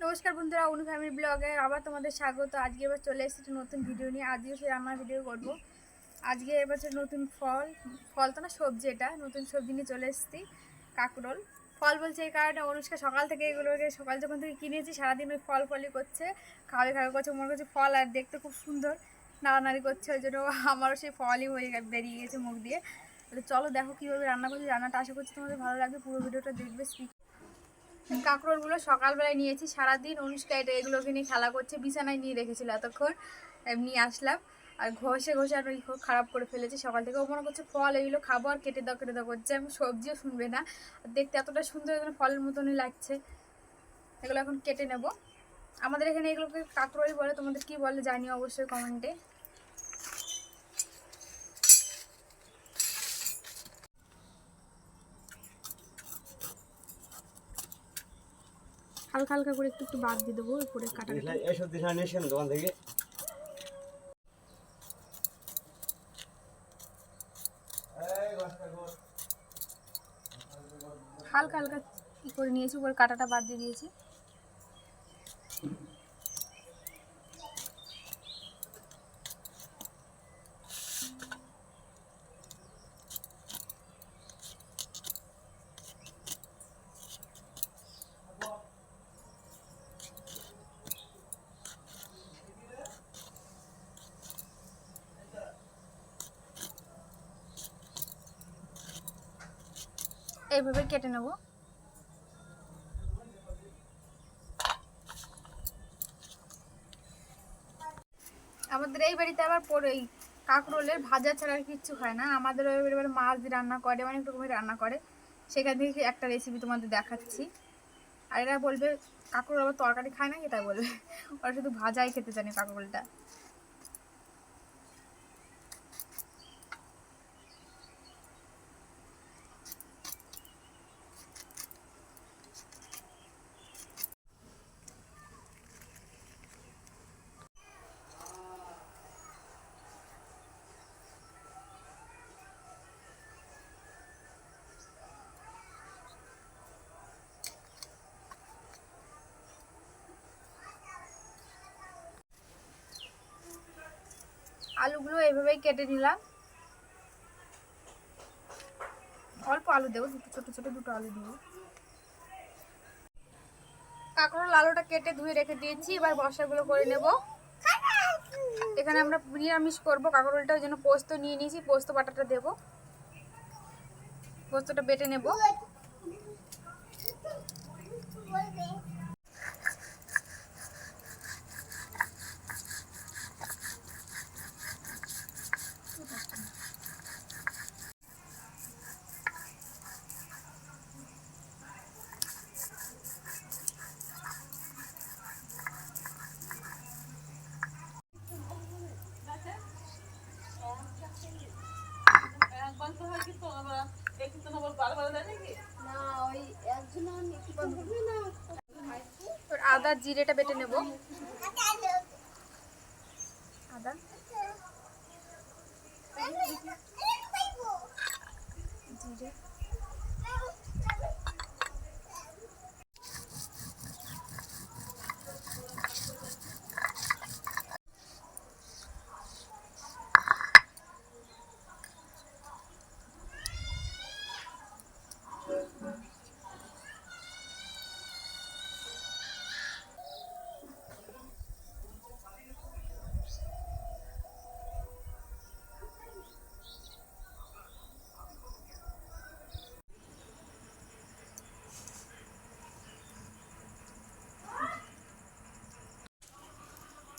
নমস্কার বন্ধুরা, অনু ফ্যামিলি ব্লগে আবার তোমাদের স্বাগত। আজকে এবার চলে এসেছি নতুন ভিডিও নিয়ে। আজকে সে রান্নার ভিডিও করব। আজকে এবার নতুন ফল তো না, সবজি, এটা নতুন সবজি নিয়ে চলে এসেছি। কাঁকরোল ফল বলছে এই কারণে, অনুষ্কা সকাল থেকে এগুলোকে সকাল যখন থেকে কিনেছি সারাদিন ওই ফলই করছে, খাওয়াই করছে। মনে করছে ফল আর দেখতে খুব সুন্দর, নাড়ানাড়ি করছে, ওই জন্য আমারও সেই ফলই বেরিয়ে গেছে মুখ দিয়ে। চলো দেখো কীভাবে রান্না করছি। রান্নাটা আশা করছি তোমাদের ভালো লাগবে, পুরো ভিডিওটা দেখবে। কাঁকরোলগুলো সকালবেলায় নিয়েছি, সারাদিন অনুষ্কা এগুলোকে নিয়ে খেলা করছে, বিছানায় নিয়ে রেখেছিল এতক্ষণ, নিয়ে আসলাম আর ঘষে আর ওই খারাপ করে ফেলেছি সকাল থেকে। ও মনে করছে ফল এগুলো খাবো আর কেটে দাও করছে, আমি সবজিও শুনবে না। দেখতে এতটা সুন্দর, এখানে ফলের মতনই লাগছে। এগুলো এখন কেটে নেব। আমাদের এখানে এগুলোকে কাঁকরোলই বলে, তোমাদের কি বলে জানিও অবশ্যই কমেন্টে। হালকা হালকা করে একটু বাদ দিয়ে দেবো উপরে কাটা দোকান থেকে। হালকা হালকা কি করে নিয়েছি, উপরে কাটাটা বাদ দিয়ে দিয়েছি। এইভাবে কেটে নেব। আমাদের এই বাড়িতে আবার এই কাঁকরোলের ভাজা ছাড়া আর কিচ্ছু খায় না। আমাদের ওই বাড়ি মাছ দিয়ে রান্না করে, অনেক রকমের রান্না করে। সেখান থেকে একটা রেসিপি তোমাদের দেখাচ্ছি। আর এরা বলবে কাঁকরোল আবার তরকারি খায় না, এটা বলবে। ওরা শুধু ভাজাই খেতে জানে কাঁকরোলটা। আলুগুলো এইভাবেই কেটে নিলাম। অল্প আলু দেবো, ছোট ছোট দুটো আলু দেবো। কাঁকরোল আলুটা কেটে ধুয়ে রেখে দিয়েছি, এবার বসাগুলো করে নেব। এখানে আমরা নিরামিষ করবো কাঁকরোলটা, ওই জন্য পোস্ত নিয়ে নিয়েছি, পোস্ত বাটাটা দেবো। পোস্তটা বেটে নেব। আদা জিরেটা বেটে নেব। আদা জিরে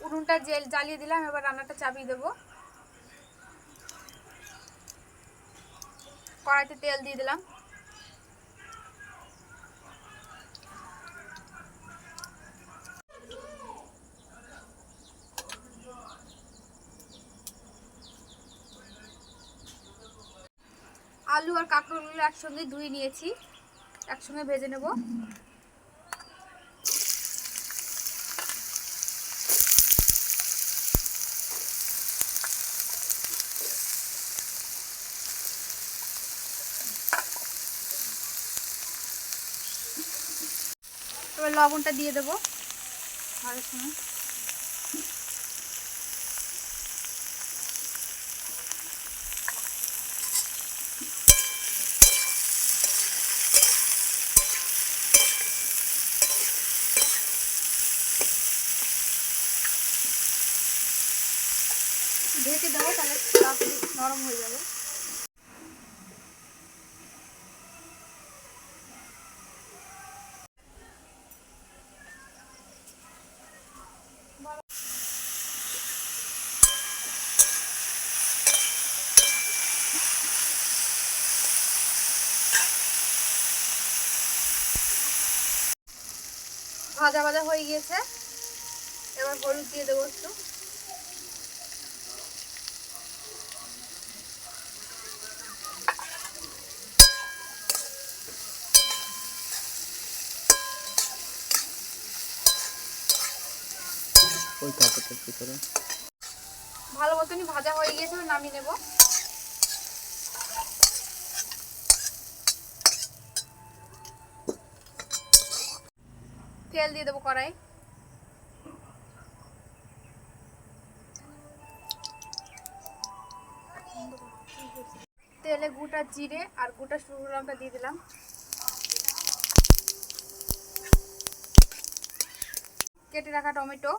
উনুনটা জ্বালিয়ে দিলাম। এবার রান্নাটা চাপিয়ে দেবো। কড়াইতে তেল দিয়ে দিলাম। আলু আর কাঁকরোলগুলো একসঙ্গে ধুয়ে নিয়েছি, একসঙ্গে ভেজে নেব। এবার লবণটা দিয়ে দেবো। ভাজার সময় ঢেকে দেবো, তাহলে তাড়াতাড়ি নরম হয়ে যাবে। ভাজা ভাজা হয়ে গিয়েছে, এবার হলুদ দিয়ে দেবো একটু। ভালো মতনই ভাজা হয়ে গিয়েছে, নামিয়ে নেব। তেল দিয়ে দেবো কড়াই। তেলে গোটা জিরে আর গোটা শুকনো লঙ্কা দিয়ে দিলাম। কেটে রাখা টমেটো,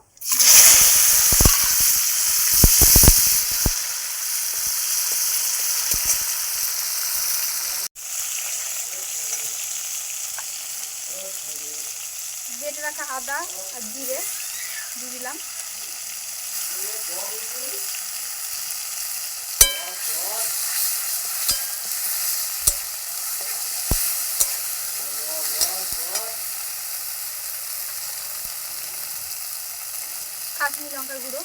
বেটে রাখা আদা আর জিরে দিয়ে দিলাম। কাশ্মীরি লঙ্কার গুঁড়ো,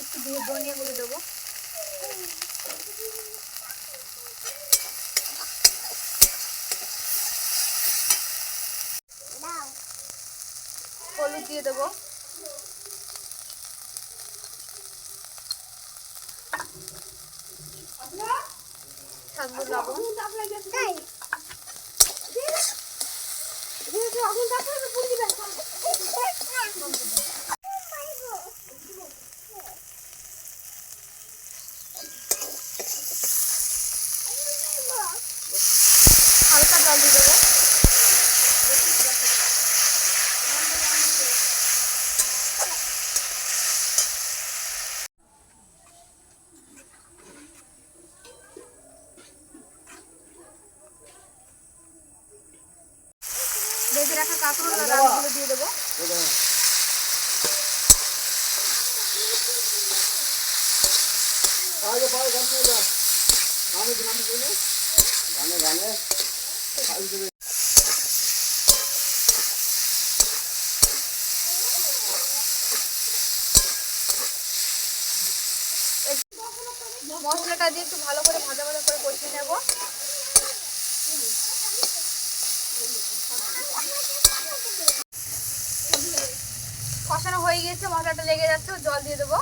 একটু ধনিয়া গুঁড়ো দেবো। হলুদ দিয়ে দেবো। সামান্য লবণ। হালকা জল দিয়ে দেবো। ভেজে রাখা কাঁকরোল আর আলুগুলো দিয়ে দেবো। মশলাটা দিয়ে একটু ভালো করে ভাজা ভাজা করে কষিয়ে নেব। কষানো হয়ে গিয়েছে, মশলাটা লেগে যাচ্ছে, জল দিয়ে দেবো।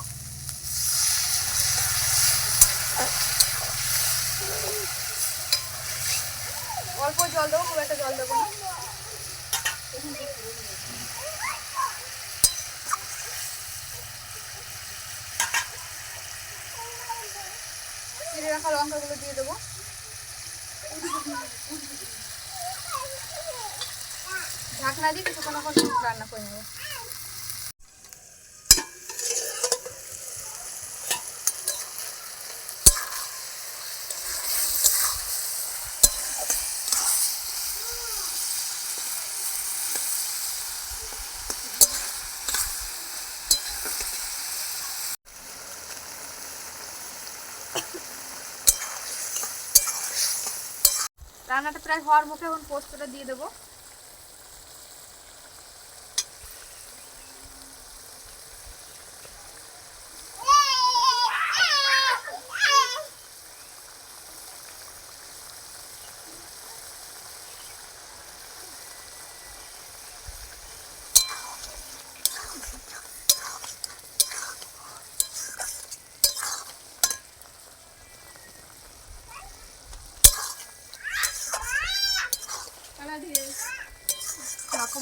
অল্প জল দেবো, খুব একটা জল দেবো না। চিড়ে রাখা লঙ্কাগুলো দিয়ে দেবো। ঢাকনা দিয়ে কিছুক্ষণ রান্না করে নেবো। রান্নাটা প্রায় হওয়ার মুখে, এখন পোস্তটা দিয়ে দেবো।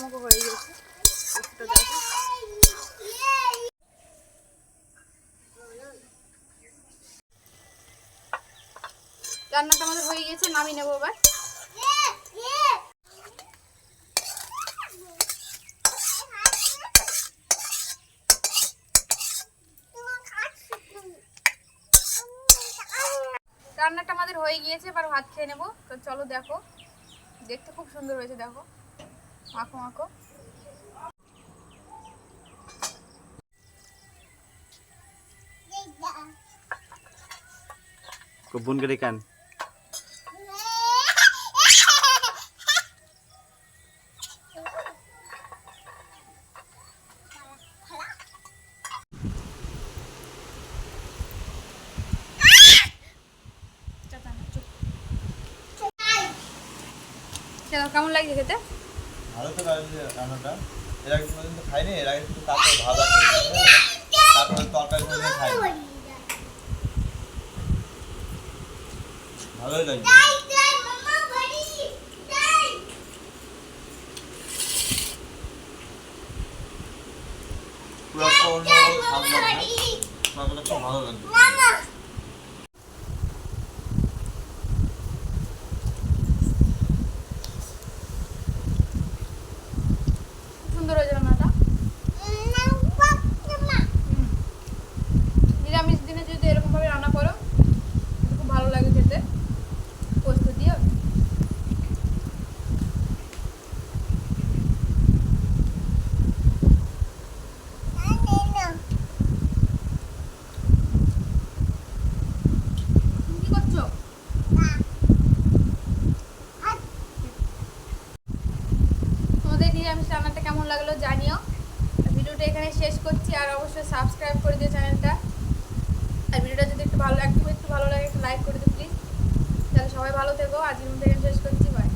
মাখো হয়ে গেছে। একটু দেখো রান্নাটা আমাদের হয়ে গেছে, নামিয়ে নেবো এবার। রান্নাটা আমাদের হয়ে গিয়েছে, এবার ভাত খেয়ে নেবো। তো চলো দেখো, দেখতে খুব সুন্দর হয়েছে, দেখো মাখো মাখো। Kebun kerikan. কেমন লাগছে খেতে? ভালো তো লাগছে রান্নাটা। এর আগে কোনোদিন তো খাইনি, এর আগে কিন্তু তারপরে ভাজা খেয়েছি, তারপরে তরকারি কোনোদিন খাইনি। ভালোই লাগছে। পুরো একটা অন্যরকম স্বাদ লাগছে, তরকারিটা খুব ভালো লাগছে। সুন্দর হয়েছে রান্নাটা। নিরামিষ দিনে যদি এরকম ভাবে রান্না করো খুব ভালো লাগে খেতে, পোস্ত দিয়ে। কি করছো? তোমাদের নিরামিষ রান্নাটা কেমন লাগলো জানিও। ভিডিওটা এখানে শেষ করছি, আর অবশ্যই সাবস্ক্রাইব করে দিও চ্যানেলটা। আর ভিডিওটা যদি একটু ভালো লাগে একটু লাইক করে দিও প্লিজ। তাহলে সবাই ভালো থেকো। আজকের মতো এখানে শেষ করছি, বাই।